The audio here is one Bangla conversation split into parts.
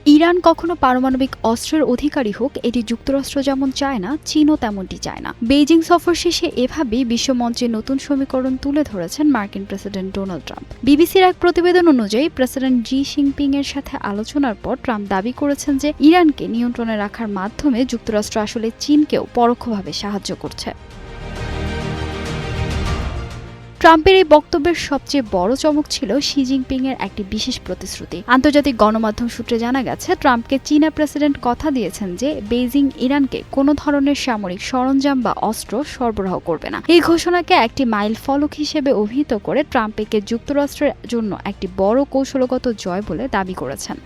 ইরান কখনো পারমাণবিক অস্ত্রের অধিকারী হোক, এটি যুক্তরাষ্ট্র যেমন চায় না, চীনও তেমনটি চায় না। বেইজিং সফর শেষে এভাবেই বিশ্বমঞ্চে নতুন সমীকরণ তুলে ধরেছেন মার্কিন প্রেসিডেন্ট ডোনাল্ড ট্রাম্প। বিবিসির এক প্রতিবেদন অনুযায়ী প্রেসিডেন্ট জি জিনপিং এর সাথে আলোচনার পর ট্রাম্প দাবি করেছেন যে ইরানকে নিয়ন্ত্রণে রাখার মাধ্যমে যুক্তরাষ্ট্র আসলে চীনকেও পরোক্ষভাবে সাহায্য করছে। ট্রাম্পের এই বক্তব্যের সবচেয়ে বড় চমক ছিল শি জিনপিং এর একটি বিশেষ প্রতিশ্রুতি। আন্তর্জাতিক গণমাধ্যম সূত্রে জানা গেছে, ট্রাম্পকে চীনা প্রেসিডেন্ট কথা দিয়েছেন যে বেইজিং ইরানকে কোনো ধরনের সামরিক সরঞ্জাম বা অস্ত্র সরবরাহ করবে না। এই ঘোষণাকে একটি মাইল ফলক হিসেবে অভিহিত করে ট্রাম্প একে যুক্তরাষ্ট্রের জন্য একটি বড় কৌশলগত জয় বলে দাবি করেছেন।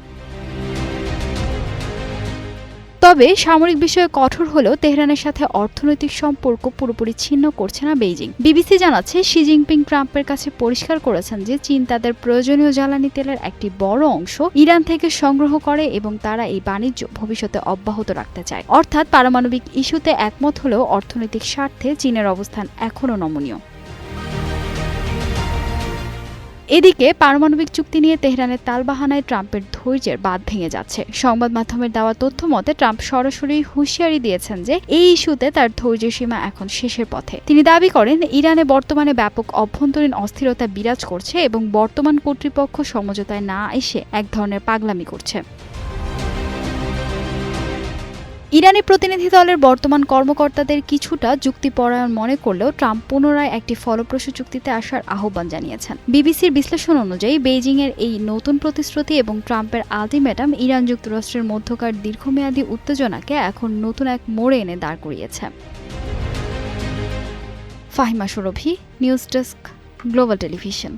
তবে সামরিক বিষয়ে কঠোর হলেও তেহরানের সাথে অর্থনৈতিক সম্পর্ক পুরোপুরি ছিন্ন করছে না বেইজিং। বিবিসি জানাচ্ছে, শি জিনপিং ট্রাম্পের কাছে পরিষ্কার করেছেন যে চীন তাদের প্রয়োজনীয় জ্বালানি তেলের একটি বড় অংশ ইরান থেকে সংগ্রহ করে এবং তারা এই বাণিজ্য ভবিষ্যতে অব্যাহত রাখতে চায়। অর্থাৎ পারমাণবিক ইস্যুতে একমত হলেও অর্থনৈতিক স্বার্থে চীনের অবস্থান এখনও নমনীয়। এদিকে পারমাণবিক চুক্তি নিয়ে তেহরানের তালবাহানায় ট্রাম্পের ধৈর্যের বাঁধ ভেঙে যাচ্ছে। সংবাদ মাধ্যমের দেওয়া তথ্য মতে ট্রাম্প সরাসরি হুঁশিয়ারি দিয়েছেন যে এই ইস্যুতে তার ধৈর্যের সীমা এখন শেষের পথে। তিনি দাবি করেন, ইরানে বর্তমানে ব্যাপক অভ্যন্তরীণ অস্থিরতা বিরাজ করছে এবং বর্তমান কর্তৃপক্ষ সমঝোতায় না এসে এক ধরনের পাগলামি করছে। ইরানি প্রতিনিধি দলের বর্তমান কর্মকর্তাদের কিছুটা যুক্তিপরায়ণ মনে করলেও ট্রাম্প পুনরায় একটি ফলপ্রসূ চুক্তিতে আসার আহ্বান জানিয়েছেন। বিবিসির বিশ্লেষণ অনুযায়ী বেইজিংয়ের এই নতুন প্রতিশ্রুতি এবং ট্রাম্পের আলটিমেটাম ইরান যুক্তরাষ্ট্রের মধ্যকার দীর্ঘমেয়াদী উত্তেজনাকে এখন নতুন এক মোড়ে এনে দাঁড় করিয়েছে। ফাহিমা সুরভি, নিউজ ডেস্ক, গ্লোবাল টেলিভিশন।